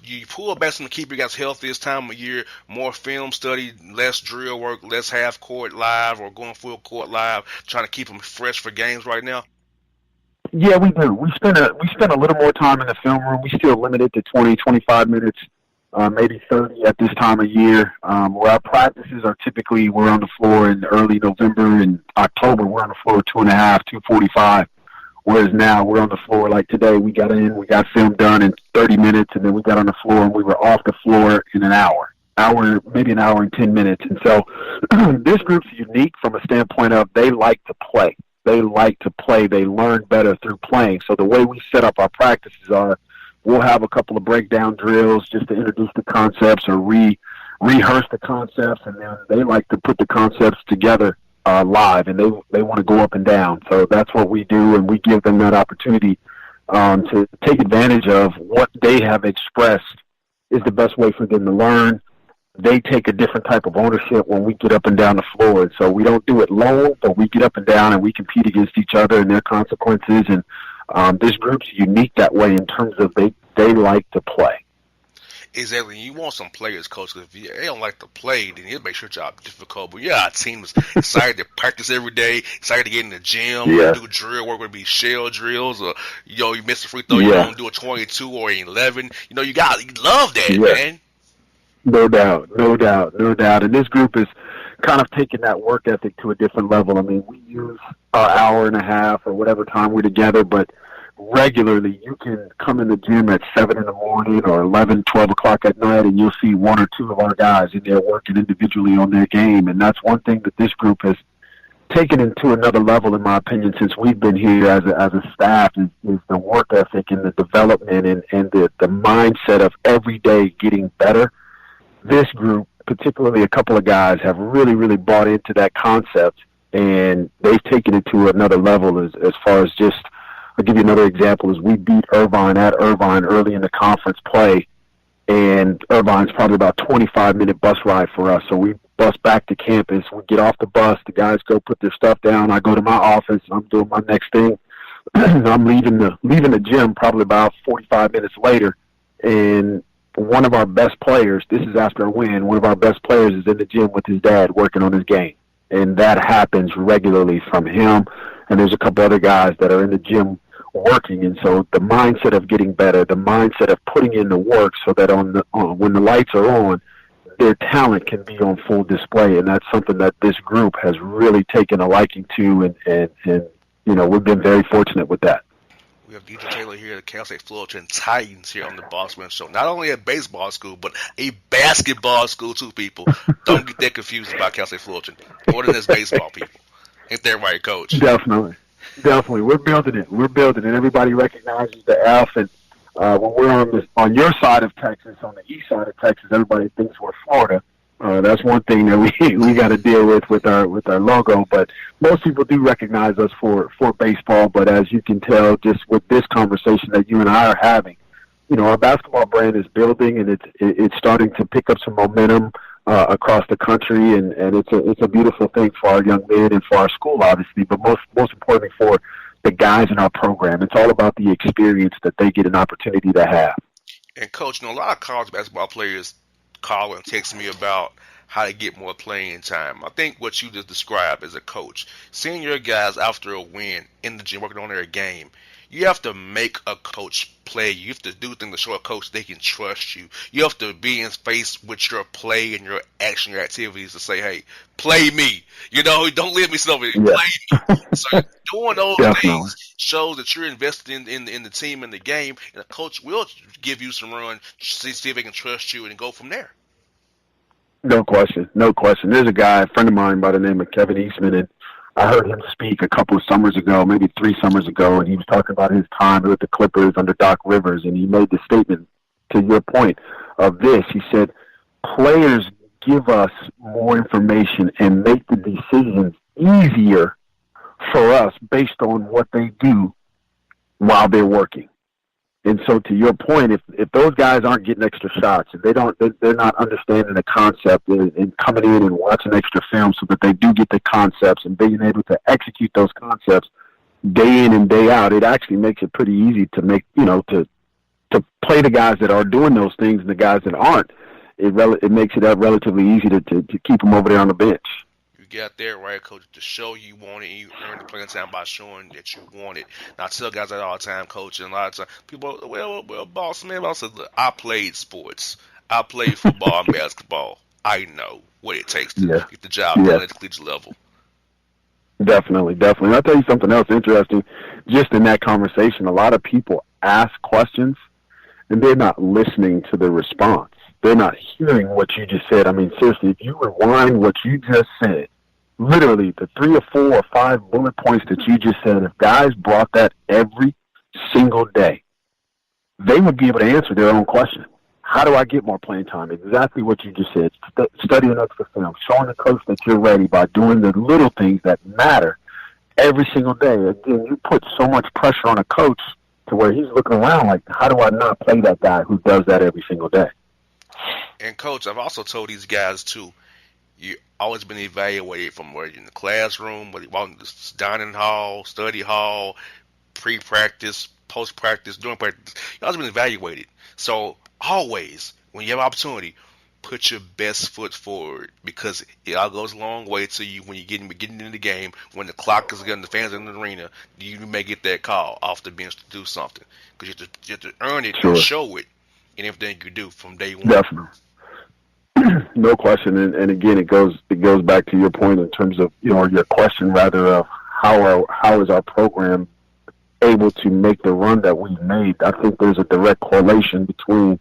You pull back some to keep you guys healthy this time of year, more film study, less drill work, less half court live or going full court live, trying to keep them fresh for games right now? Yeah, we do. We spend a little more time in the film room. We still limit it to 20, 25 minutes. Maybe 30 at this time of year. Where our practices are typically, we're on the floor in early November and October, we're on the floor 2.5, 2:45. Whereas now we're on the floor, like today, we got film done in 30 minutes, and then we got on the floor and we were off the floor in an hour, maybe an hour and 10 minutes. And so this group's unique from a standpoint of they like to play. They like to play. They learn better through playing. So the way we set up our practices are, we'll have a couple of breakdown drills just to introduce the concepts or rehearse the concepts, and then they like to put the concepts together live, and they want to go up and down. So that's what we do, and we give them that opportunity to take advantage of what they have expressed is the best way for them to learn. They take a different type of ownership when we get up and down the floor. And so we don't do it alone, but we get up and down and we compete against each other and their consequences. And this group's unique that way in terms of they like to play. Exactly. You want some players, Coach, because if they don't like to play, then it makes your job difficult. But yeah, our team is excited to practice every day, excited to get in the gym, do drill work, whether it be shell drills, or, you miss a free throw, you don't do a 22 or an 11. You love that, man. No doubt. And this group is kind of taking that work ethic to a different level. I mean, we use our hour and a half or whatever time we're together, but regularly you can come in the gym at 7 in the morning or 11, 12 o'clock at night, and you'll see one or two of our guys in there working individually on their game. And that's one thing that this group has taken it to another level, in my opinion, since we've been here as a staff, is the work ethic and the development and the mindset of every day getting better. This group, particularly a couple of guys, have really, really bought into that concept, and they've taken it to another level as far as just, I'll give you another example, is we beat Irvine at Irvine early in the conference play, and Irvine's probably about a 25-minute bus ride for us. So we bus back to campus. We get off the bus. The guys go put their stuff down. I go to my office. I'm doing my next thing. I'm leaving the gym probably about 45 minutes later, and one of our best players, this is after a win, one of our best players is in the gym with his dad working on his game. And that happens regularly from him. And there's a couple other guys that are in the gym working. And so the mindset of getting better, the mindset of putting in the work so that when the lights are on, their talent can be on full display. And that's something that this group has really taken a liking to. And we've been very fortunate with that. We have DJ Taylor here at Cal State Fullerton Titans here on the Bossman Show. Not only a baseball school, but a basketball school too, people. Don't get that confused about Cal State Fullerton. More than this baseball, people. Ain't that right, Coach? Definitely. We're building it. Everybody recognizes the F. And when we're on your side of Texas, on the east side of Texas, everybody thinks we're Florida. That's one thing that we got to deal with our logo. But most people do recognize us for baseball. But as you can tell, just with this conversation that you and I are having, our basketball brand is building, and it's starting to pick up some momentum across the country, and it's a beautiful thing for our young men and for our school, obviously, but most importantly for the guys in our program. It's all about the experience that they get an opportunity to have. And Coach, a lot of college basketball players call and text me about how to get more playing time. I think what you just described as a coach, seeing your guys after a win in the gym working on their game, you have to make a coach play. You have to do things to show a coach they can trust you. You have to be in space with your play and your action, your activities to say, hey, play me. Don't leave me somewhere. Yeah. Play me. So doing those Definitely. things shows that you're invested in the team and the game, and a coach will give you some run, see if they can trust you, and go from there. No question. There's a guy, a friend of mine by the name of Kevin Eastman, and I heard him speak a couple of summers ago, maybe 3 summers ago, and he was talking about his time with the Clippers under Doc Rivers, and he made the statement to your point of this. He said, players give us more information and make the decisions easier for us based on what they do while they're working. And so, to your point, if those guys aren't getting extra shots, if they're not understanding the concept and coming in and watching extra film so that they do get the concepts and being able to execute those concepts day in and day out, it actually makes it pretty easy to make to play the guys that are doing those things and the guys that aren't. It makes it relatively easy to keep them over there on the bench. You got there right, Coach, to show you want it, and you earn the playing time by showing that you want it. Now, I tell guys that all the time, Coach, and a lot of times people, well, boss man, I said, look, I played sports. I played football and basketball. I know what it takes to get the job done at the collegiate level. Definitely. I'll tell you something else interesting. Just in that conversation, a lot of people ask questions, and they're not listening to the response. They're not hearing what you just said. I mean, seriously, if you rewind what you just said, literally the 3 or 4 or 5 bullet points that you just said, if guys brought that every single day, they would be able to answer their own question. How do I get more playing time? Exactly what you just said. Studying extra film, showing the coach that you're ready by doing the little things that matter every single day. Again, you put so much pressure on a coach to where he's looking around like, how do I not play that guy who does that every single day? And, Coach, I've also told these guys, too, you've always been evaluated from where you're in the classroom, whether you're in the dining hall, study hall, pre-practice, post-practice, during practice. You've always been evaluated. So, always, when you have an opportunity, put your best foot forward, because it all goes a long way to you when you're getting into the game. When the clock is getting the fans in the arena, you may get that call off the bench to do something, because you have to earn it and show it in everything you do from day one. Definitely. No question. And again, it goes back to your point in terms of, or your question rather, of how is our program able to make the run that we've made. I think there's a direct correlation between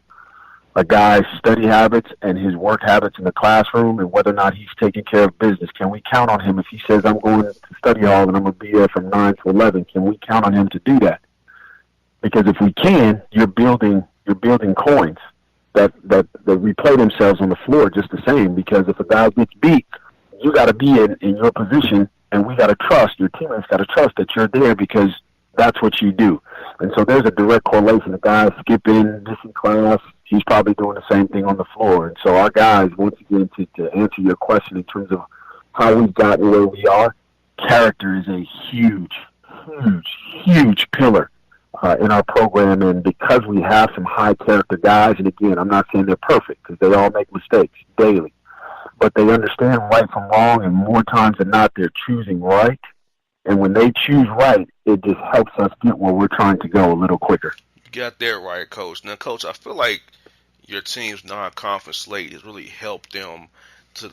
a guy's study habits and his work habits in the classroom, and whether or not he's taking care of business. Can we count on him if he says, I'm going to study hall and I'm going to be there from 9 to 11? Can we count on him to do that? Because if we can, you're building coins that replay themselves on the floor just the same. Because if a guy gets beat, you got to be in your position, and we got to trust, your teammates got to trust that you're there, because that's what you do. And so there's a direct correlation. The guy skipping, missing class, he's probably doing the same thing on the floor. And so our guys, once again, to answer your question in terms of how we've gotten where we are, character is a huge pillar in our program. And because we have some high character guys, and again, I'm not saying they're perfect, because they all make mistakes daily, but they understand right from wrong, and more times than not, they're choosing right. And when they choose right, it just helps us get where we're trying to go a little quicker. You got that right, Coach. Now, Coach, I feel like your team's non-conference slate has really helped them to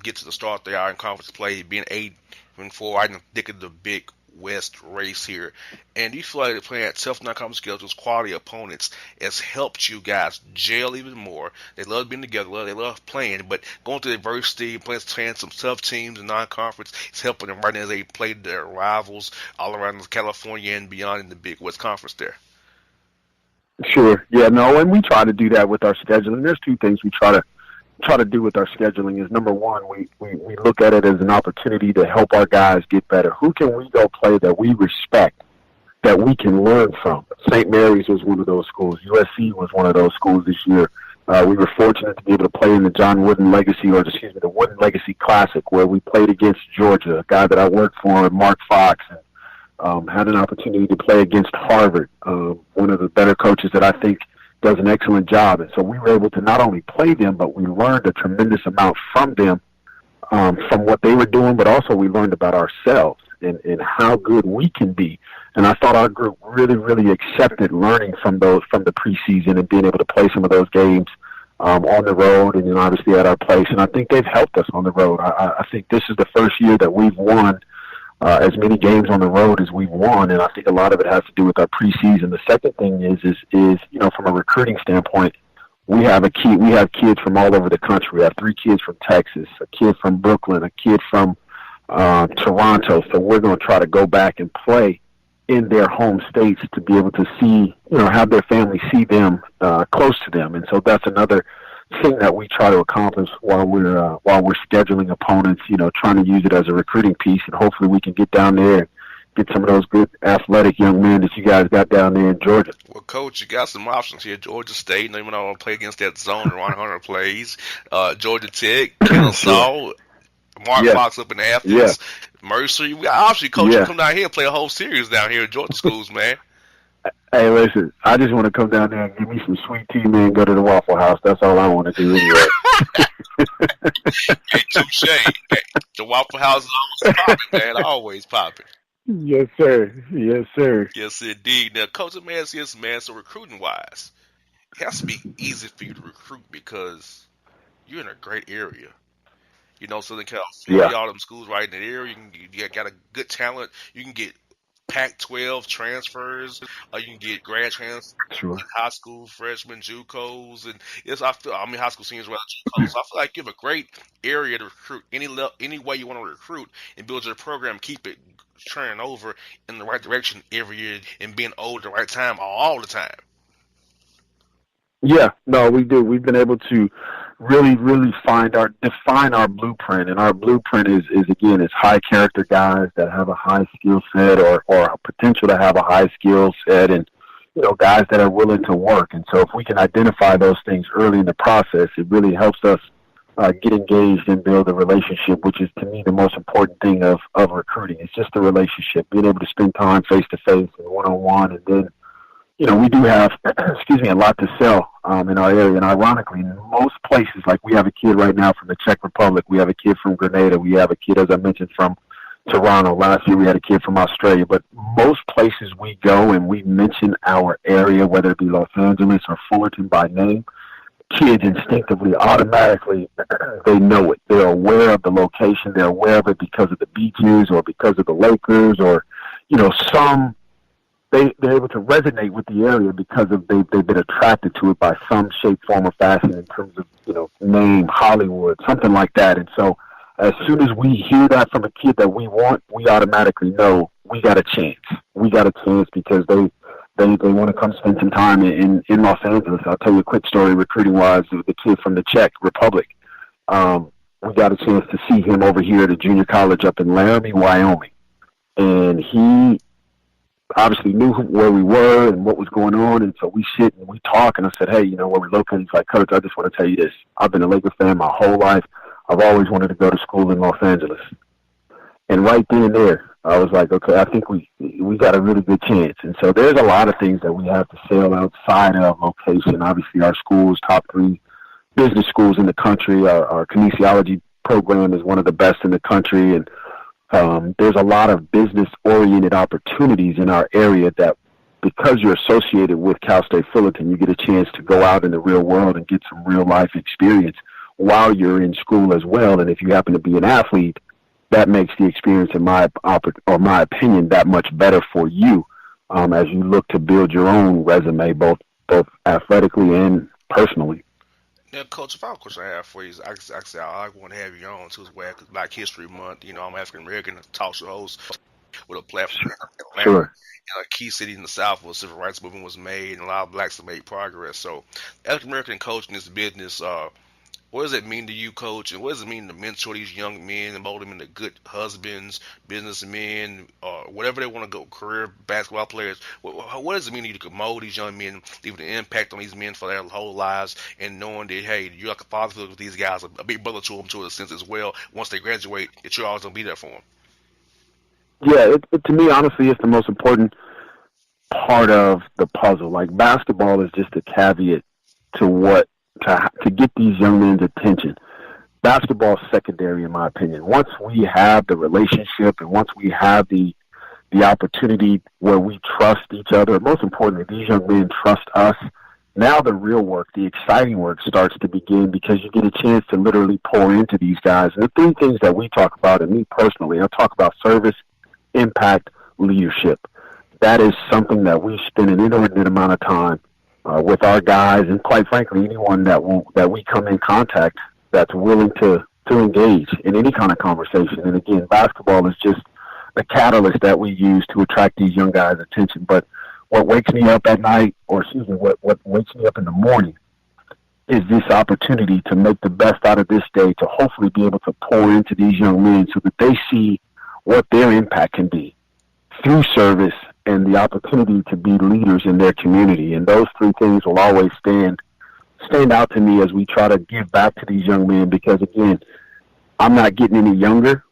get to the start they are in conference play, being 8-4. I think of the big West race here. And do you feel like playing at tough non-conference schedules, quality opponents, has helped you guys gel even more? They love being together, they love playing, but going through adversity, playing some tough teams in non-conference, it's helping them right now as they play their rivals all around California and beyond in the Big West Conference there. Sure. Yeah, no, and we try to do that with our scheduling. There's two things we try to do with our scheduling is, number one, we look at it as an opportunity to help our guys get better. Who can we go play that we respect, that we can learn from? St. Mary's was one of those schools. USC was one of those schools this year. We were fortunate to be able to play in the the Wooden Legacy Classic, where we played against Georgia, a guy that I worked for, Mark Fox, and had an opportunity to play against Harvard, one of the better coaches that I think does an excellent job. And so we were able to not only play them, but we learned a tremendous amount from them, from what they were doing, but also we learned about ourselves and how good we can be. And I thought our group really, really accepted learning from the preseason and being able to play some of those games on the road and then obviously at our place. And I think they've helped us on the road. I think this is the first year that we've won as many games on the road as we've won, and I think a lot of it has to do with our preseason. The second thing is from a recruiting standpoint, we have kids from all over the country. We have 3 kids from Texas, a kid from Brooklyn, a kid from Toronto. So we're going to try to go back and play in their home states to be able to see, have their family see them close to them. And so that's another thing that we try to accomplish while we're scheduling opponents, trying to use it as a recruiting piece, and hopefully we can get down there and get some of those good athletic young men that you guys got down there in Georgia. Well, Coach, you got some options here. Georgia State, even though I play against that zone Ron Hunter plays. Georgia Tech, Kennesaw, Mark Fox up in Athens, Mercer. We got options, Coach. You come down here and play a whole series down here at Georgia schools, man. Hey, listen, I just want to come down there and give me some sweet tea, man, and go to the Waffle House. That's all I want to do anyway. Hey, touche. Hey, the Waffle House is always popping, man. Always popping. Yes, sir. Yes, sir. Yes, indeed. Now, Coach, let me ask you this, man. So, recruiting-wise, it has to be easy for you to recruit because you're in a great area. Southern California, all them schools right in the area. You got a good talent. You can get Pac-12 transfers, you can get grad transfers, high school freshmen, JUCOs, and high school seniors, JUCOs. So I feel like you have a great area to recruit any way you want to recruit and build your program, keep it turning over in the right direction every year and being old at the right time all the time. Yeah, no, we do. We've been able to really, really define our blueprint, and our blueprint is high character guys that have a high skill set or a potential to have a high skill set, and guys that are willing to work. And so if we can identify those things early in the process, it really helps us get engaged and build a relationship, which is to me the most important thing of recruiting. It's just a relationship, being able to spend time face to face and one-on-one, and then we do have, a lot to sell in our area. And ironically, in most places, like we have a kid right now from the Czech Republic, we have a kid from Grenada, we have a kid, as I mentioned, from Toronto. Last year we had a kid from Australia. But most places we go and we mention our area, whether it be Los Angeles or Fullerton by name, kids instinctively, automatically, they know it. They're aware of the location. They're aware of it because of the beaches or because of the Lakers or, they're able to resonate with the area because they've been attracted to it by some shape, form, or fashion in terms of, name, Hollywood, something like that. And so as soon as we hear that from a kid that we want, we automatically know we got a chance. We got a chance because they want to come spend some time in Los Angeles. I'll tell you a quick story recruiting-wise of the kid from the Czech Republic. We got a chance to see him over here at a junior college up in Laramie, Wyoming. And he obviously knew where we were and what was going on, and so we sit and we talk, and I said, hey, where we're located? He's like, Coach, I just want to tell you this. I've been a Laker fan my whole life. I've always wanted to go to school in Los Angeles. And right then and there, I was like, okay, I think we got a really good chance. And so there's a lot of things that we have to sell outside of location. Obviously, our schools, top 3 business schools in the country. Our kinesiology program is one of the best in the country, and there's a lot of business-oriented opportunities in our area that, because you're associated with Cal State Fullerton, you get a chance to go out in the real world and get some real-life experience while you're in school as well. And if you happen to be an athlete, that makes the experience, in my opinion, that much better for you as you look to build your own resume, both athletically and personally. Now, Coach, if I have a question I have for you, is I want to have you on too as well, because Black History Month, I'm African American talk show host with a platform in Atlanta. Sure. A key city in the South where the civil rights movement was made, and a lot of blacks have made progress. So, African American coach in this business, what does it mean to you, Coach? And what does it mean to mentor these young men and mold them into good husbands, businessmen, or whatever they want to go, career basketball players? What does it mean to you to mold these young men, leave an impact on these men for their whole lives, and knowing that, hey, you're like a father figure with these guys, a big brother to them to a sense as well, once they graduate, that you're always going to be there for them? Yeah, to me, honestly, it's the most important part of the puzzle. Like, basketball is just a caveat to get these young men's attention. Basketball is secondary, in my opinion. Once we have the relationship and once we have the opportunity where we trust each other, most importantly, these young men trust us, now the real work, the exciting work starts to begin, because you get a chance to literally pour into these guys. And the three things that we talk about, and me personally, I talk about service, impact, leadership. That is something that we spend an inordinate amount of time with our guys, and quite frankly, anyone that we come in contact that's willing to engage in any kind of conversation. And again, basketball is just the catalyst that we use to attract these young guys' attention. But what wakes me up at night, what wakes me up in the morning, is this opportunity to make the best out of this day, to hopefully be able to pour into these young men so that they see what their impact can be through service and the opportunity to be leaders in their community. And those three things will always stand out to me as we try to give back to these young men, because, again, I'm not getting any younger,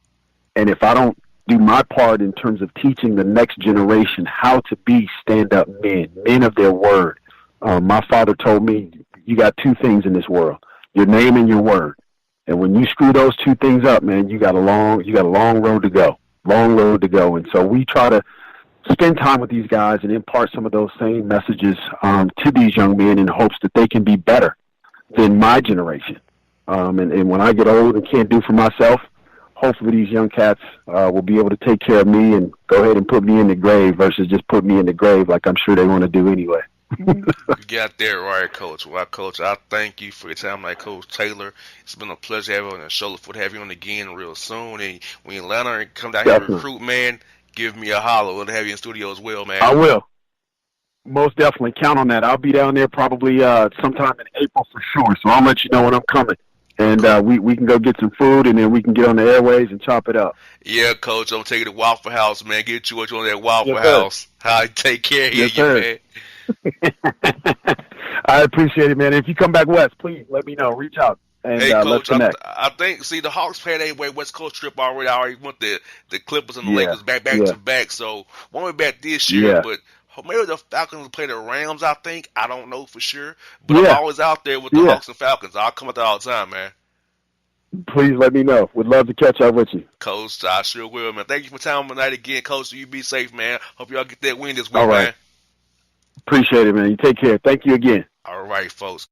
and if I don't do my part in terms of teaching the next generation how to be stand-up men of their word. My father told me, you got two things in this world, your name and your word. And when you screw those two things up, man, you got a long road to go. And so we try to spend time with these guys and impart some of those same messages to these young men in hopes that they can be better than my generation. And when I get old and can't do for myself, hopefully these young cats will be able to take care of me and go ahead and put me in the grave versus just put me in the grave like I'm sure they want to do anyway. You got that right, Coach. Well, Coach, I thank you for your time, like Coach Taylor. It's been a pleasure having you on the show. Look forward to have you on again real soon. And when you land and come down here and recruit, man, give me a holler. We'll have you in studio as well, man. I will. Most definitely. Count on that. I'll be down there probably sometime in April for sure. So I'll let you know when I'm coming. And we can go get some food, and then we can get on the airways and chop it up. Yeah, Coach. I'm going to take you to Waffle House, man. Get you what you want at Waffle House. How take care of you, man. I appreciate it, man. If you come back west, please let me know. Reach out. And, hey, Coach, let's connect. I think, the Hawks played a West Coast trip already. I already went the Clippers and the Lakers back to back. So, won't be back this year, but maybe the Falcons will play the Rams, I think. I don't know for sure. But I'm always out there with the Hawks and Falcons. I'll come out there all the time, man. Please let me know. Would love to catch up with you. Coach, I sure will, man. Thank you for time tonight again, Coach. You be safe, man. Hope y'all get that win this week, man. Appreciate it, man. You take care. Thank you again. All right, folks.